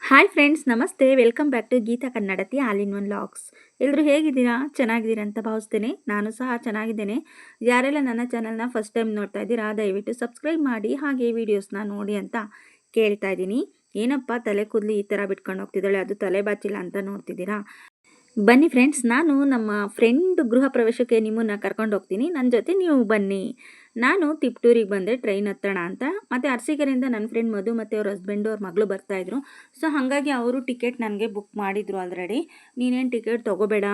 Hi friends, ನಮಸ್ತೆ. Welcome back to Geetha Kannadathi all in one vlogs. ಎಲ್ಲರೂ ಹೇಗಿದ್ದೀರಾ? ಚೆನ್ನಾಗಿದ್ದೀರಾ ಅಂತ ಭಾವಿಸ್ತೇನೆ. ನಾನು ಸಹ ಚೆನ್ನಾಗಿದ್ದೇನೆ. ಯಾರೆಲ್ಲ ನನ್ನ ಚಾನಲ್ನ ಫಸ್ಟ್ ಟೈಮ್ ನೋಡ್ತಾ ಇದ್ದೀರಾ, ದಯವಿಟ್ಟು ಸಬ್ಸ್ಕ್ರೈಬ್ ಮಾಡಿ, ಹಾಗೆ ವೀಡಿಯೋಸ್ನ ನೋಡಿ ಅಂತ ಕೇಳ್ತಾ ಇದ್ದೀನಿ. ಏನಪ್ಪ ತಲೆ ಕೂದಲು ಈ ಥರ ಬಿಟ್ಕೊಂಡು ಹೋಗ್ತಿದ್ದಾಳೆ, ಅದು ತಲೆ ಬಾಚಿಲ್ಲ ಅಂತ ನೋಡ್ತಿದ್ದೀರಾ? ಬನ್ನಿ ಫ್ರೆಂಡ್ಸ್, ನಾನು ನಮ್ಮ ಫ್ರೆಂಡ್ ಗೃಹ ಪ್ರವೇಶಕ್ಕೆ ನಿಮ್ಮನ್ನು ಕರ್ಕೊಂಡು ಹೋಗ್ತೀನಿ. ನನ್ನ ಜೊತೆ ನೀವು ಬನ್ನಿ. ನಾನು ತಿಪ್ಟೂರಿಗೆ ಬಂದೆ ಟ್ರೈನ್ ಹತ್ತೋಣ ಅಂತ. ಮತ್ತು ಅರಸೀಕೆರೆಯಿಂದ ನನ್ನ ಫ್ರೆಂಡ್ ಮಧು ಮತ್ತು ಅವ್ರ ಹಸ್ಬೆಂಡು ಅವ್ರ ಮಗಳು ಬರ್ತಾಯಿದ್ರು. ಸೊ ಹಾಗಾಗಿ ಅವರು ಟಿಕೆಟ್ ನನಗೆ ಬುಕ್ ಮಾಡಿದರು ಆಲ್ರೆಡಿ. ನೀನೇನು ಟಿಕೆಟ್ ತೊಗೋಬೇಡ,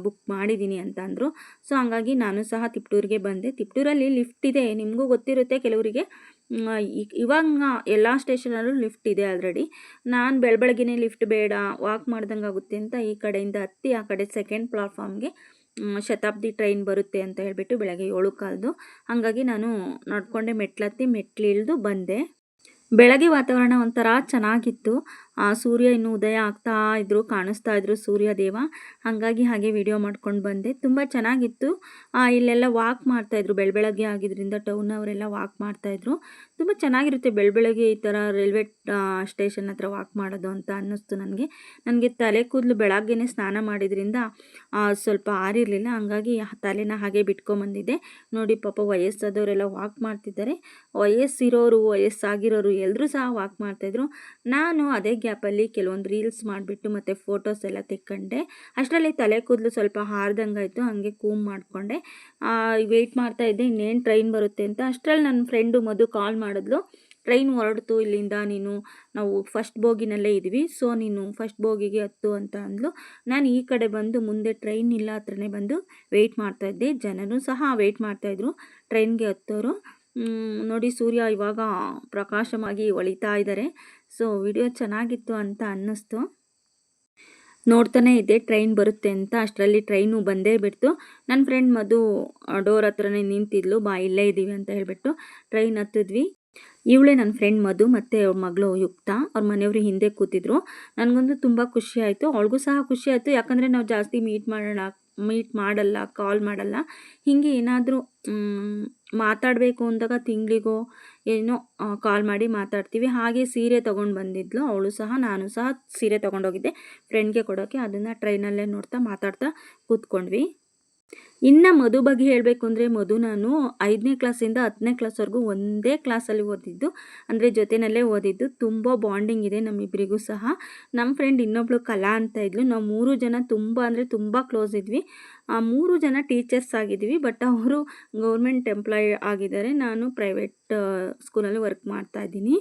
ಬುಕ್ ಮಾಡಿದ್ದೀನಿ ಅಂತ ಅಂದರು. ಸೊ ಹಾಗಾಗಿ ನಾನು ಸಹ ತಿಪ್ಟೂರಿಗೆ ಬಂದೆ. ತಿಪ್ಟೂರಲ್ಲಿ ಲಿಫ್ಟ್ ಇದೆ, ನಿಮಗೂ ಗೊತ್ತಿರುತ್ತೆ ಕೆಲವರಿಗೆ. ಇವಾಗ ಎಲ್ಲ ಸ್ಟೇಷನಲ್ಲೂ ಲಿಫ್ಟ್ ಇದೆ ಆಲ್ರೆಡಿ. ನಾನು ಬೆಳಬೆಳಗ್ಗೆನೇ ಲಿಫ್ಟ್ ಬೇಡ, ವಾಕ್ ಮಾಡ್ದಂಗೆ ಆಗುತ್ತೆ ಅಂತ ಈ ಕಡೆಯಿಂದ ಹತ್ತಿ ಆ ಕಡೆ ಸೆಕೆಂಡ್ ಪ್ಲಾಟ್ಫಾರ್ಮ್ಗೆ ಶತಾಬ್ದಿ ಟ್ರೈನ್ ಬರುತ್ತೆ ಅಂತ ಹೇಳಿಬಿಟ್ಟು ಬೆಳಗ್ಗೆ 7 ಹಾಗಾಗಿ ನಾನು ನಡ್ಕೊಂಡೆ ಮೆಟ್ಲತ್ತಿ ಮೆಟ್ಲಿಳಿದು ಬಂದೆ. ಬೆಳಗ್ಗೆ ವಾತಾವರಣ ಒಂಥರ ಚೆನ್ನಾಗಿತ್ತು. ಸೂರ್ಯ ಇನ್ನೂ ಉದಯ ಆಗ್ತಾ ಇದ್ರು, ಕಾಣಿಸ್ತಾ ಇದ್ರು ಸೂರ್ಯ ದೇವ. ಹಾಗಾಗಿ ಹಾಗೆ ವಿಡಿಯೋ ಮಾಡ್ಕೊಂಡು ಬಂದೆ. ತುಂಬ ಚೆನ್ನಾಗಿತ್ತು. ಇಲ್ಲೆಲ್ಲ ವಾಕ್ ಮಾಡ್ತಾಯಿದ್ರು, ಬೆಳಗ್ಗೆ ಆಗಿದ್ದರಿಂದ ಟೌನವರೆಲ್ಲ ವಾಕ್ ಮಾಡ್ತಾಯಿದ್ರು. ತುಂಬ ಚೆನ್ನಾಗಿರುತ್ತೆ ಬೆಳಗ್ಗೆ ಈ ಥರ ರೈಲ್ವೆ ಸ್ಟೇಷನ್ ಹತ್ರ ವಾಕ್ ಮಾಡೋದು ಅಂತ ಅನ್ನಿಸ್ತು ನನಗೆ ತಲೆ ಕೂದಲು ಬೆಳಗ್ಗೆನೇ ಸ್ನಾನ ಮಾಡಿದ್ರಿಂದ ಸ್ವಲ್ಪ ಆರಿರಲಿಲ್ಲ. ಹಂಗಾಗಿ ತಲೆನ ಹಾಗೆ ಬಿಟ್ಕೊಂಬಂದಿದ್ದೆ. ನೋಡಿ ಪಾಪ ವಯಸ್ಸಾದವರೆಲ್ಲ ವಾಕ್ ಮಾಡ್ತಿದ್ದಾರೆ. ವಯಸ್ಸಿರೋರು ವಯಸ್ಸಾಗಿರೋರು ಎಲ್ಲರೂ ಸಹ ವಾಕ್ ಮಾಡ್ತಾಯಿದ್ರು. ನಾನು ಅದೇ ಗ್ಯಾಪಲ್ಲಿ ಕೆಲವೊಂದು ರೀಲ್ಸ್ ಮಾಡಿಬಿಟ್ಟು ಮತ್ತು ಫೋಟೋಸ್ ಎಲ್ಲ ತೆಕ್ಕೊಂಡೆ. ಅಷ್ಟರಲ್ಲಿ ತಲೆ ಕೂದಲು ಸ್ವಲ್ಪ ಹಾರ್ದಂಗಾಯಿತು. ಹಾಗೆ ಕೂಮ್ ಮಾಡಿಕೊಂಡೆ. ವೆಯ್ಟ್ ಮಾಡ್ತಾಯಿದ್ದೆ ಇನ್ನೇನು ಟ್ರೈನ್ ಬರುತ್ತೆ ಅಂತ. ಅಷ್ಟರಲ್ಲಿ ನನ್ನ ಫ್ರೆಂಡು ಮಧು ಕಾಲ್ ಮಾಡಿದ್ಲು. ಟ್ರೈನ್ ಹೊರಡ್ತು ಇಲ್ಲಿಂದ, ನಾವು ಫಸ್ಟ್ ಬೋಗಿನಲ್ಲೇ ಇದ್ವಿ, ಸೊ ನೀನು ಫಸ್ಟ್ ಬೋಗಿಗೆ ಹತ್ತು ಅಂತ ಅಂದ್ಲು. ನಾನು ಈ ಕಡೆ ಬಂದು ಮುಂದೆ ಟ್ರೈನ್ ಇಲ್ಲ ಹತ್ರನೇ ಬಂದು ವೆಯ್ಟ್ ಮಾಡ್ತಾಯಿದ್ದೆ. ಜನರೂ ಸಹ ವೆಯ್ಟ್ ಮಾಡ್ತಾಯಿದ್ರು ಟ್ರೈನ್ಗೆ ಹತ್ತೋರು. ನೋಡಿ ಸೂರ್ಯ ಇವಾಗ ಪ್ರಕಾಶವಾಗಿ ಹೊಳಿತಾ ಇದ್ದಾರೆ. ಸೊ ವಿಡಿಯೋ ಚೆನ್ನಾಗಿತ್ತು ಅಂತ ಅನ್ನಿಸ್ತು. ನೋಡ್ತಾನೆ ಇದ್ದೆ ಟ್ರೈನ್ ಬರುತ್ತೆ ಅಂತ. ಅಷ್ಟರಲ್ಲಿ ಟ್ರೈನು ಬಂದೇ ಬಿಡ್ತು. ನನ್ನ ಫ್ರೆಂಡ್ ಮಧು ಡೋರ್ ಹತ್ರನೇ ನಿಂತಿದ್ಲು. ಬಾ ಇಲ್ಲೇ ಇದ್ದೀವಿ ಅಂತ ಹೇಳಿಬಿಟ್ಟು ಟ್ರೈನ್ ಹತ್ತಿದ್ವಿ. ಇವಳೇ ನನ್ನ ಫ್ರೆಂಡ್ ಮಧು ಮತ್ತು ಅವ್ರ ಮಗಳು ಯುಕ್ತ. ಅವ್ರ ಮನೆಯವರು ಹಿಂದೆ ಕೂತಿದ್ರು. ನನಗಂತೂ ತುಂಬ ಖುಷಿ ಆಯಿತು, ಅವಳಿಗೂ ಸಹ ಖುಷಿ ಆಯಿತು. ಯಾಕಂದರೆ ನಾವು ಜಾಸ್ತಿ ಮೀಟ್ ಮಾಡಲ್ಲ, ಕಾಲ್ ಮಾಡಲ್ಲ. ಹೀಗೆ ಏನಾದರೂ ಮಾತಾಡಬೇಕು ಅಂದಾಗ ತಿಂಗಳಿಗೋ ಏನೋ ಕಾಲ್ ಮಾಡಿ ಮಾತಾಡ್ತೀವಿ. ಹಾಗೆ ಸೀರೆ ತೊಗೊಂಡು ಬಂದಿದ್ಲು ಅವಳು ಸಹ. ನಾನು ಸಹ ಸೀರೆ ತೊಗೊಂಡೋಗಿದ್ದೆ ಫ್ರೆಂಡ್ಗೆ ಕೊಡೋಕ್ಕೆ. ಅದನ್ನು ಟ್ರೈನಲ್ಲೇ ನೋಡ್ತಾ ಮಾತಾಡ್ತಾ ಕೂತ್ಕೊಂಡ್ವಿ. ಇನ್ನು ಮಧು ಬಗ್ಗೆ ಹೇಳಬೇಕು ಅಂದರೆ, ನಾನು 5ನೇ ಕ್ಲಾಸಿಂದ 10ನೇ ಕ್ಲಾಸ್ವರೆಗೂ ಒಂದೇ ಕ್ಲಾಸಲ್ಲಿ ಓದಿದ್ದು, ಅಂದರೆ ಜೊತೆಯಲ್ಲೇ ಓದಿದ್ದು. ತುಂಬ ಬಾಂಡಿಂಗ್ ಇದೆ ನಮ್ಮಿಬ್ಬರಿಗೂ ಸಹ. ನಮ್ಮ ಫ್ರೆಂಡ್ ಇನ್ನೊಬ್ಳು ಕಲಾ ಅಂತ ಇದ್ಲು. ನಾವು 3 ಜನ ತುಂಬ ಅಂದರೆ ತುಂಬ ಕ್ಲೋಸ್ ಇದ್ವಿ. 3 ಜನ ಟೀಚರ್ಸ್ ಆಗಿದ್ವಿ. ಬಟ್ ಅವರು ಗೌರ್ಮೆಂಟ್ ಎಂಪ್ಲಾಯ್ ಆಗಿದ್ದಾರೆ. ನಾನು ಪ್ರೈವೇಟ್ ಸ್ಕೂಲಲ್ಲಿ ವರ್ಕ್ ಮಾಡ್ತಾಯಿದ್ದೀನಿ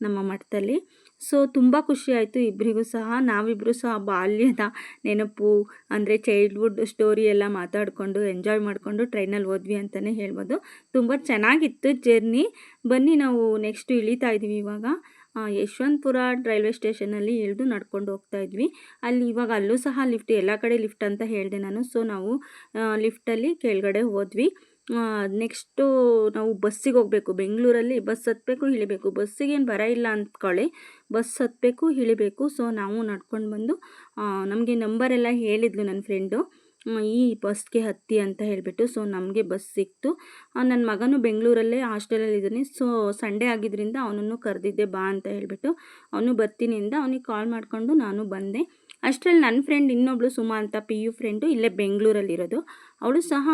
ನಮ್ಮ ಮಠದಲ್ಲಿ. ಸೊ ತುಂಬ ಖುಷಿ ಆಯಿತು ಇಬ್ಬರಿಗೂ ಸಹ. ನಾವಿಬ್ಬರು ಸಹ ಬಾಲ್ಯದ ನೆನಪು ಅಂದರೆ ಚೈಲ್ಡ್ಹುಡ್ ಸ್ಟೋರಿ ಎಲ್ಲ ಮಾತಾಡಿಕೊಂಡು ಎಂಜಾಯ್ ಮಾಡಿಕೊಂಡು ಟ್ರೈನಲ್ಲಿ ಹೋದ್ವಿ ಅಂತಲೇ ಹೇಳ್ಬೋದು. ತುಂಬ ಚೆನ್ನಾಗಿತ್ತು ಜರ್ನಿ. ಬನ್ನಿ ನಾವು ನೆಕ್ಸ್ಟ್ ಇಳಿತಾ ಇದ್ದೀವಿ ಇವಾಗ. ಯಶವಂತಪುರ ರೈಲ್ವೆ ಸ್ಟೇಷನಲ್ಲಿ ಇಳಿದು ನಡ್ಕೊಂಡು ಹೋಗ್ತಾ ಇದ್ವಿ. ಇವಾಗ ಅಲ್ಲೂ ಸಹ ಲಿಫ್ಟ್, ಎಲ್ಲ ಕಡೆ ಲಿಫ್ಟ್ ಅಂತ ಹೇಳಿದೆ ನಾನು. ಸೊ ನಾವು ಲಿಫ್ಟಲ್ಲಿ ಕೆಳಗಡೆ ಹೋದ್ವಿ. ನೆಕ್ಸ್ಟು ನಾವು ಬಸ್ಸಿಗೆ ಹೋಗಬೇಕು. ಬೆಂಗಳೂರಲ್ಲಿ ಬಸ್ ಹತ್ತಬೇಕು ಇಳಿಬೇಕು. ಬಸ್ಸಿಗೇನು ಬರ ಇಲ್ಲ ಅಂದ್ಕೊಳ್ಳಿ, ಬಸ್ ಹತ್ತಬೇಕು ಇಳಿಬೇಕು. ಸೊ ನಾವು ನಡ್ಕೊಂಡು ಬಂದು ನಮಗೆ ನಂಬರೆಲ್ಲ ಹೇಳಿದ್ಲು ನನ್ನ ಫ್ರೆಂಡು, ಈ ಬಸ್ಗೆ ಹತ್ತಿ ಅಂತ ಹೇಳಿಬಿಟ್ಟು. ಸೊ ನಮಗೆ ಬಸ್ ಸಿಕ್ತು. ನನ್ನ ಮಗನೂ ಬೆಂಗಳೂರಲ್ಲೇ ಹಾಸ್ಟೆಲಲ್ಲಿ ಇದ್ದಾನೆ. ಸೊ ಸಂಡೇ ಆಗಿದ್ದರಿಂದ ಅವನನ್ನು ಕರೆದಿದ್ದೆ ಬಾ ಅಂತ ಹೇಳಿಬಿಟ್ಟು. ಅವನು ಬರ್ತೀನಿ ಅಂದ. ಅವನಿಗೆ ಕಾಲ್ ಮಾಡಿಕೊಂಡು ನಾನು ಬಂದೆ. ಅಷ್ಟರಲ್ಲಿ ನನ್ನ ಫ್ರೆಂಡ್ ಇನ್ನೊಬ್ಳು ಸುಮಾ ಅಂತ PU ಫ್ರೆಂಡು, ಇಲ್ಲೇ ಬೆಂಗಳೂರಲ್ಲಿರೋದು, ಅವಳು ಸಹ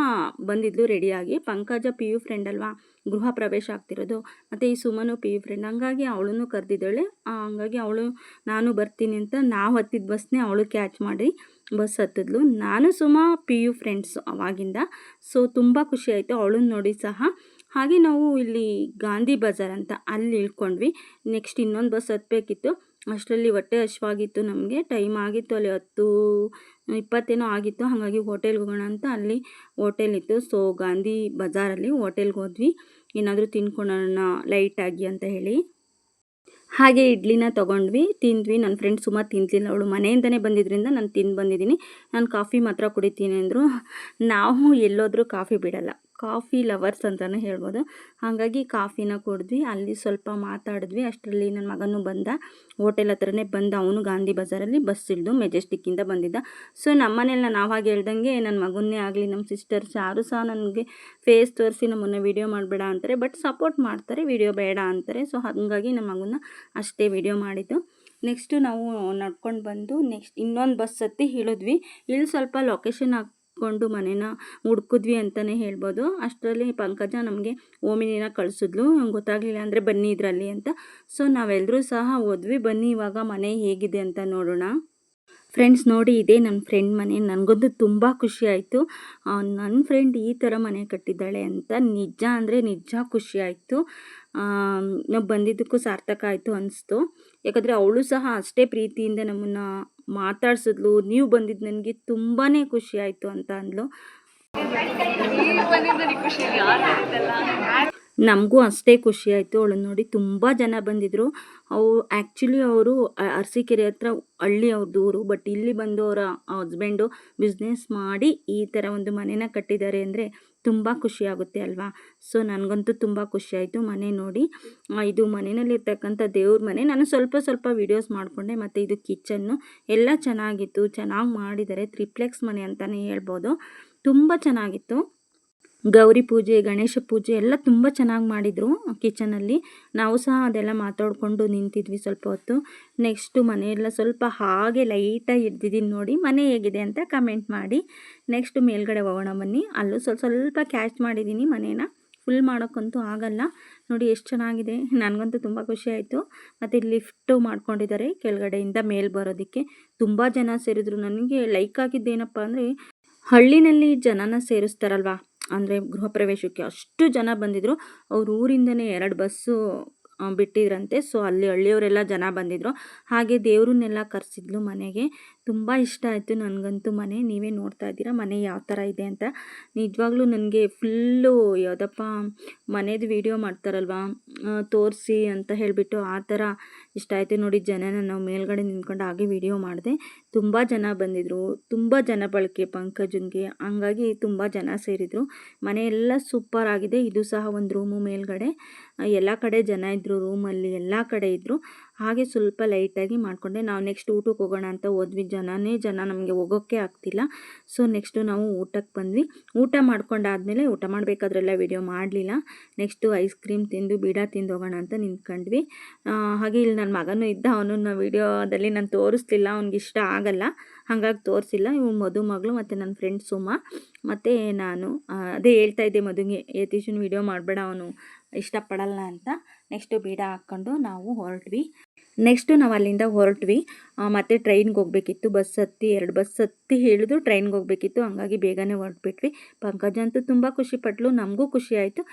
ಬಂದಿದ್ಲು ರೆಡಿಯಾಗಿ. ಪಂಕಜ PU ಫ್ರೆಂಡ್ ಅಲ್ವಾ, ಗೃಹ ಪ್ರವೇಶ ಆಗ್ತಿರೋದು. ಮತ್ತು ಈ ಸುಮನು PU ಫ್ರೆಂಡ್, ಹಂಗಾಗಿ ಅವಳನ್ನು ಕರೆದಿದ್ದಾಳೆ. ಹಂಗಾಗಿ ಅವಳು ನಾನು ಬರ್ತೀನಿ ಅಂತ ನಾವು ಹತ್ತಿದ ಬಸ್ನೇ ಅವಳು ಕ್ಯಾಚ್ ಮಾಡಿ ಬಸ್ ಹತ್ತಿದ್ಲು. ನಾನು ಸುಮಾ PU ಫ್ರೆಂಡ್ಸ್ ಅವಾಗಿಂದ. ಸೊ ತುಂಬ ಖುಷಿ ಆಯಿತು ಅವಳನ್ನು ನೋಡಿ ಸಹ. ಹಾಗೆ ನಾವು ಇಲ್ಲಿ ಗಾಂಧಿ ಬಜಾರ್ ಅಂತ ಅಲ್ಲಿ ಇಳ್ಕೊಂಡ್ವಿ. ನೆಕ್ಸ್ಟ್ ಇನ್ನೊಂದು ಬಸ್ ಹತ್ತಬೇಕಿತ್ತು. ಅಷ್ಟರಲ್ಲಿ ಹೊಟ್ಟೆ ಹಶ್ವಾಗಿತ್ತು ನಮಗೆ. ಟೈಮ್ ಆಗಿತ್ತು, ಅಲ್ಲಿ 10:20 ಆಗಿತ್ತು. ಹಾಗಾಗಿ ಹೋಟೆಲ್ಗೆ ಹೋಗೋಣ ಅಂತ ಅಲ್ಲಿ ಹೋಟೆಲ್ ಇತ್ತು. ಸೊ ಗಾಂಧಿ ಬಜಾರಲ್ಲಿ ಹೋಟೆಲ್ಗೆ ಹೋದ್ವಿ, ಏನಾದರೂ ತಿನ್ಕೊಳ್ಳೋಣ ಲೈಟಾಗಿ ಅಂತ ಹೇಳಿ. ಹಾಗೆ ಇಡ್ಲಿನ ತೊಗೊಂಡ್ವಿ, ತಿಂದ್ವಿ. ನನ್ನ ಫ್ರೆಂಡ್ ಸುಮಾ ತಿಂತಿಲ್ಲ, ಅವಳು ಮನೆಯಿಂದನೇ ಬಂದಿದ್ದರಿಂದ ನಾನು ತಿಂದು ಬಂದಿದ್ದೀನಿ. ನಾನು ಕಾಫಿ ಮಾತ್ರ ಕುಡಿತೀನಿ ಅಂದರು. ನಾವು ಎಲ್ಲೋದ್ರೂ ಕಾಫಿ ಬಿಡಲ್ಲ, ಕಾಫಿ ಲವರ್ಸ್ ಅಂತಲೇ ಹೇಳ್ಬೋದು. ಹಾಗಾಗಿ ಕಾಫಿನ ಕುಡಿದ್ವಿ. ಅಲ್ಲಿ ಸ್ವಲ್ಪ ಮಾತಾಡಿದ್ವಿ. ಅಷ್ಟರಲ್ಲಿ ನನ್ನ ಮಗನೂ ಬಂದ, ಹೋಟೆಲ್ ಹತ್ರನೇ ಬಂದ. ಅವನು ಗಾಂಧಿ ಬಜಾರಲ್ಲಿ ಬಸ್ ಇಳಿದು ಮೆಜೆಸ್ಟಿಕ್ಕಿಂದ ಬಂದಿದ್ದ. ಸೊ ನಮ್ಮ ಮನೇಲಿ ನಾವಾಗಿ ಹೇಳ್ದಂಗೆ ನನ್ನ ಮಗನ್ನೇ ಆಗಲಿ ನಮ್ಮ ಸಿಸ್ಟರ್ಸ್ ಯಾರು ಸಹ ನನಗೆ ಫೇಸ್ ತೋರಿಸಿ ನಮ್ಮನ್ನು ವೀಡಿಯೋ ಮಾಡಬೇಡ ಅಂತಾರೆ, ಬಟ್ ಸಪೋರ್ಟ್ ಮಾಡ್ತಾರೆ, ವೀಡಿಯೋ ಬೇಡ ಅಂತಾರೆ. ಸೊ ಹಾಗಾಗಿ ನಮ್ಮ ಮಗನ್ನ ಅಷ್ಟೇ ವೀಡಿಯೋ ಮಾಡಿದ್ದು. ನೆಕ್ಸ್ಟು ನಾವು ನಡ್ಕೊಂಡು ಬಂದು ಇನ್ನೊಂದು ಬಸ್ ಹತ್ತಿ ಇಳಿದ್ವಿ. ಇಲ್ಲಿ ಸ್ವಲ್ಪ ಲೊಕೇಶನ್ ಹಾಕ್ಕೊಂಡು ಮನೇನ ಹುಡ್ಕಿದ್ವಿ ಅಂತಲೇ ಹೇಳ್ಬೋದು. ಅಷ್ಟರಲ್ಲಿ ಪಂಕಜ ನಮಗೆ ಓಮಿನಿನ ಕಳಿಸಿದ್ಲು, ಗೊತ್ತಾಗಲಿಲ್ಲ ಅಂದರೆ ಬನ್ನಿ ಇದರಲ್ಲಿ ಅಂತ. ಸೊ ನಾವೆಲ್ಲರೂ ಸಹ ಹೋದ್ವಿ. ಬನ್ನಿ ಇವಾಗ ಮನೆ ಹೇಗಿದೆ ಅಂತ ನೋಡೋಣ. ಫ್ರೆಂಡ್ಸ್ ನೋಡಿ, ಇದೇ ನನ್ನ ಫ್ರೆಂಡ್ ಮನೆ. ನನಗಂತೂ ತುಂಬ ಖುಷಿ ಆಯಿತು. ನನ್ನ ಫ್ರೆಂಡ್ ಈ ಥರ ಮನೆ ಕಟ್ಟಿದ್ದಾಳೆ ಅಂತ ನಿಜ ಅಂದರೆ ನಿಜ ಖುಷಿ ಆಯಿತು. ನಾವು ಬಂದಿದ್ದಕ್ಕೂ ಸಾರ್ಥಕ ಆಯಿತು ಅನಿಸ್ತು. ಯಾಕಂದರೆ ಅವಳು ಸಹ ಅಷ್ಟೇ ಪ್ರೀತಿಯಿಂದ ನಮ್ಮನ್ನು ಮಾತಾಡ್ಸಿದ್ಲು. ನೀವು ಬಂದಿದ್ದು ನನಗೆ ತುಂಬಾ ಖುಷಿ ಆಯಿತು ಅಂತ ಅಂದ್ಲು. ನಮಗೂ ಅಷ್ಟೇ ಖುಷಿ ಆಯಿತು. ಅವಳನ್ನು ನೋಡಿ ತುಂಬ ಜನ ಬಂದಿದ್ದರು. ಆ್ಯಕ್ಚುಲಿ ಅವರು ಅರಸೀಕೆರೆ ಹತ್ರ ಹಳ್ಳಿ ಅವ್ರದ್ದು ಊರು. ಬಟ್ ಇಲ್ಲಿ ಬಂದು ಅವರ ಹಸ್ಬೆಂಡು ಬಿಸ್ನೆಸ್ ಮಾಡಿ ಈ ಥರ ಒಂದು ಮನೇನ ಕಟ್ಟಿದ್ದಾರೆ ಅಂದರೆ ತುಂಬ ಖುಷಿಯಾಗುತ್ತೆ ಅಲ್ವಾ. ಸೊ ನನಗಂತೂ ತುಂಬ ಖುಷಿಯಾಯಿತು ಮನೆ ನೋಡಿ. ಇದು ಮನೆಯಲ್ಲಿರ್ತಕ್ಕಂಥ ದೇವ್ರ ಮನೆ. ನಾನು ಸ್ವಲ್ಪ ವೀಡಿಯೋಸ್ ಮಾಡಿಕೊಂಡೆ. ಮತ್ತು ಇದು ಕಿಚನ್ನು ಎಲ್ಲ ಚೆನ್ನಾಗಿತ್ತು, ಚೆನ್ನಾಗಿ ಮಾಡಿದ್ದಾರೆ. ತ್ರಿಪ್ಲೆಕ್ಸ್ ಮನೆ ಅಂತಲೇ ಹೇಳ್ಬೋದು. ತುಂಬ ಚೆನ್ನಾಗಿತ್ತು. ಗೌರಿ ಪೂಜೆ, ಗಣೇಶ ಪೂಜೆ ಎಲ್ಲ ತುಂಬ ಚೆನ್ನಾಗಿ ಮಾಡಿದರು ಕಿಚನಲ್ಲಿ. ನಾವು ಸಹ ಅದೆಲ್ಲ ಮಾತಾಡಿಕೊಂಡು ನಿಂತಿದ್ವಿ ಸ್ವಲ್ಪ ಹೊತ್ತು. ನೆಕ್ಸ್ಟು ಮನೆಯೆಲ್ಲ ಸ್ವಲ್ಪ ಹಾಗೆ ಲೈಟಾಗಿ ಹಿಡ್ದಿದ್ದೀನಿ ನೋಡಿ. ಮನೆ ಹೇಗಿದೆ ಅಂತ ಕಮೆಂಟ್ ಮಾಡಿ. ನೆಕ್ಸ್ಟು ಮೇಲ್ಗಡೆ ಹೋಗೋಣ ಬನ್ನಿ. ಅಲ್ಲೂ ಸ್ವಲ್ಪ ಕ್ಯಾಚ್ ಮಾಡಿದ್ದೀನಿ. ಮನೇನ ಫುಲ್ ಮಾಡೋಕ್ಕಂತೂ ಆಗಲ್ಲ. ನೋಡಿ ಎಷ್ಟು ಚೆನ್ನಾಗಿದೆ. ನನಗಂತೂ ತುಂಬ ಖುಷಿ ಆಯಿತು. ಮತ್ತು ಲಿಫ್ಟು ಮಾಡ್ಕೊಂಡಿದ್ದಾರೆ ಕೆಳಗಡೆಯಿಂದ ಮೇಲೆ ಬರೋದಕ್ಕೆ. ತುಂಬ ಜನ ಸೇರಿದ್ರು. ನನಗೆ ಲೈಕ್ ಆಗಿದ್ದೇನಪ್ಪ ಅಂದರೆ, ಹಳ್ಳಿನಲ್ಲಿ ಜನನ ಸೇರಿಸ್ತಾರಲ್ವ, ಅಂದರೆ ಗೃಹ ಪ್ರವೇಶಕ್ಕೆ ಅಷ್ಟು ಜನ ಬಂದಿದ್ದರು. ಅವ್ರ ಊರಿಂದನೇ 2 ಬಸ್ಸು ಬಿಟ್ಟಿದ್ರಂತೆ. ಸೊ ಅಲ್ಲಿ ಹಳ್ಳಿಯವರೆಲ್ಲ ಜನ ಬಂದಿದ್ದರು. ಹಾಗೆ ದೇವ್ರನ್ನೆಲ್ಲ ಕರೆಸಿದ್ಲು ಮನೆಗೆ. ತುಂಬ ಇಷ್ಟ ಆಯಿತು ನನಗಂತೂ ಮನೆ. ನೀವೇ ನೋಡ್ತಾ ಇದ್ದೀರಾ ಮನೆ ಯಾವ ಥರ ಇದೆ ಅಂತ. ನಿಜವಾಗ್ಲೂ ನನಗೆ ಫುಲ್ಲು ಯಾವುದಪ್ಪ ಮನೇದು ವೀಡಿಯೋ ಮಾಡ್ತಾರಲ್ವ, ತೋರಿಸಿ ಅಂತ ಹೇಳಿಬಿಟ್ಟು ಆ ಥರ ಇಷ್ಟ ಆಯಿತು ನೋಡಿ. ಜನನ ನಾವು ಮೇಲ್ಗಡೆ ನಿಂತ್ಕೊಂಡು ಹಾಗೆ ವೀಡಿಯೋ ಮಾಡಿದೆ. ತುಂಬ ಜನ ಬಂದಿದ್ದರು. ತುಂಬ ಜನ ಬಳಕೆ ಪಂಕಜನ್ಗೆ, ಹಂಗಾಗಿ ತುಂಬ ಜನ ಸೇರಿದರು. ಮನೆ ಎಲ್ಲ ಸೂಪರ್ ಆಗಿದೆ. ಇದು ಸಹ ಒಂದು ರೂಮು ಮೇಲ್ಗಡೆ. ಎಲ್ಲ ಕಡೆ ಜನ ಇದ್ದರು ರೂಮಲ್ಲಿ, ಎಲ್ಲ ಕಡೆ ಇದ್ದರು. ಹಾಗೆ ಸ್ವಲ್ಪ ಲೈಟಾಗಿ ಮಾಡಿಕೊಂಡೆ. ನಾವು ನೆಕ್ಸ್ಟ್ ಊಟಕ್ಕೆ ಹೋಗೋಣ ಅಂತ ಹೋದ್ವಿ. ಜನ ನಮಗೆ ಹೋಗೋಕ್ಕೆ ಆಗ್ತಿಲ್ಲ. ಸೊ ನೆಕ್ಸ್ಟು ನಾವು ಊಟಕ್ಕೆ ಬಂದ್ವಿ. ಊಟ ಮಾಡ್ಕೊಂಡಾದ್ಮೇಲೆ, ಊಟ ಮಾಡಬೇಕಾದ್ರೆಲ್ಲ ವೀಡಿಯೋ ಮಾಡಲಿಲ್ಲ. ನೆಕ್ಸ್ಟು ಐಸ್ ಕ್ರೀಮ್ ತಿಂದು ಬೀಡ ತಿಂದು ಹೋಗೋಣ ಅಂತ ನಿಂತ್ಕೊಂಡ್ವಿ. ಹಾಗೆ ಇಲ್ಲಿ ನನ್ನ ಮಗನೂ ಇದ್ದ. ಅವನನ್ನು ವೀಡಿಯೋದಲ್ಲಿ ನಾನು ತೋರಿಸ್ಲಿಲ್ಲ, ಅವ್ನಿಗೆ ಇಷ್ಟ ಆಗಲ್ಲ, ಹಾಗಾಗಿ ತೋರಿಸಿಲ್ಲ. ಇವು ಮಗಳು ಮತ್ತು ನನ್ನ ಫ್ರೆಂಡ್ ಸುಮಾ ಮತ್ತು ನಾನು. ಅದೇ ಹೇಳ್ತಾ ಇದ್ದೆ ಮದುಗೆ, ಯತೀಶನ್ ವೀಡಿಯೋ ಮಾಡಬೇಡ, ಅವನು ಇಷ್ಟಪಡಲ್ಲ ಅಂತ. ನೆಕ್ಸ್ಟು ಬೀಡ ಹಾಕ್ಕೊಂಡು ನಾವು ಹೊರಟ್ವಿ. ನೆಕ್ಸ್ಟು ನಾವು ಅಲ್ಲಿಂದ ಹೊರಟ್ವಿ. ಮತ್ತು ಟ್ರೈನ್ಗೆ ಹೋಗಬೇಕಿತ್ತು. ಬಸ್ ಹತ್ತಿ 2 ಬಸ್ ಹತ್ತಿ ಇಳಿದು ಟ್ರೈನ್ಗೆ ಹೋಗಬೇಕಿತ್ತು. ಹಂಗಾಗಿ ಬೇಗನೆ ಹೊರಟ್ಬಿಟ್ವಿ. ಪಂಕಜ ಅಂತೂ ತುಂಬ ಖುಷಿಪಟ್ಲು. ನಮಗೂ ಖುಷಿ ಆಯಿತು.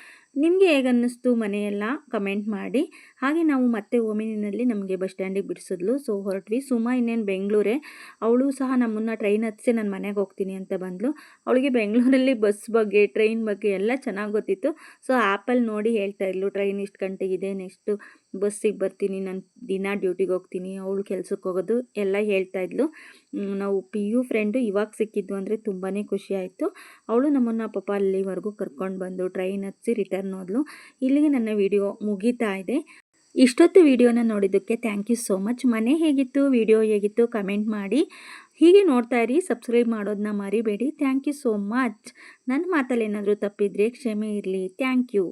ನಿಮಗೆ ಹೇಗೆ ಅನ್ನಿಸ್ತು ಮನೆಯೆಲ್ಲ ಕಮೆಂಟ್ ಮಾಡಿ. ಹಾಗೆ ನಾವು ಮತ್ತೆ ಓಮಿನಿನಲ್ಲಿ ನಮಗೆ ಬಸ್ ಸ್ಟ್ಯಾಂಡಿಗೆ ಬಿಡಿಸಿದ್ಲು. ಸೊ ಹೊರಟ್ವಿ. ಸುಮಾ ಇನ್ನೇನು ಬೆಂಗಳೂರೇ. ಅವಳು ಸಹ ನಮ್ಮನ್ನು ಟ್ರೈನ್ ಹತ್ತಿಸಿ ನಾನು ಮನೆಗೆ ಹೋಗ್ತೀನಿ ಅಂತ ಬಂದಳು. ಅವಳಿಗೆ ಬೆಂಗಳೂರಲ್ಲಿ ಬಸ್ ಬಗ್ಗೆ, ಟ್ರೈನ್ ಬಗ್ಗೆ ಎಲ್ಲ ಚೆನ್ನಾಗಿ ಗೊತ್ತಿತ್ತು. ಸೊ ಆ್ಯಪಲ್ಲಿ ನೋಡಿ ಹೇಳ್ತಾ ಇದ್ಲು, ಟ್ರೈನ್ ಇಷ್ಟು ಗಂಟೆಗಿದೆ, ನೆಕ್ಸ್ಟು ಬಸ್ಸಿಗೆ ಬರ್ತೀನಿ, ನಾನು ದಿನ ಡ್ಯೂಟಿಗೆ ಹೋಗ್ತೀನಿ, ಅವಳು ಕೆಲ್ಸಕ್ಕೆ ಹೋಗೋದು ಎಲ್ಲ ಹೇಳ್ತಾ ಇದ್ಲು. ನಾವು PU ಫ್ರೆಂಡು ಇವಾಗ ಸಿಕ್ಕಿದ್ದು ಅಂದರೆ ತುಂಬಾ ಖುಷಿ ಆಯಿತು. ಅವಳು ನಮ್ಮನ್ನು ಪಾಪ ಅಲ್ಲಿವರೆಗೂ ಕರ್ಕೊಂಡು ಬಂದು ಟ್ರೈನ್ ಹತ್ತಿಸಿ ರಿಟರ್ನ್ ಹೋದ್ಲು. ಇಲ್ಲಿಗೆ ನನ್ನ ವಿಡಿಯೋ ಮುಗೀತಾ ಇದೆ. ಇಷ್ಟೊತ್ತು ವಿಡಿಯೋನ ನೋಡಿದ್ದಕ್ಕೆ ಥ್ಯಾಂಕ್ ಯು ಸೋ ಮಚ್. ಮನೆ ಹೇಗಿತ್ತು, ವಿಡಿಯೋ ಹೇಗಿತ್ತು ಕಮೆಂಟ್ ಮಾಡಿ. ಹೀಗೆ ನೋಡ್ತಾ ಇರಿ. ಸಬ್ಸ್ಕ್ರೈಬ್ ಮಾಡೋದನ್ನ ಮರಿಬೇಡಿ. Thank you so much. ನನ್ನ ಮಾತಲ್ಲಿ ಏನಾದರೂ ತಪ್ಪಿದರೆ ಕ್ಷಮೆ ಇರಲಿ. Thank you.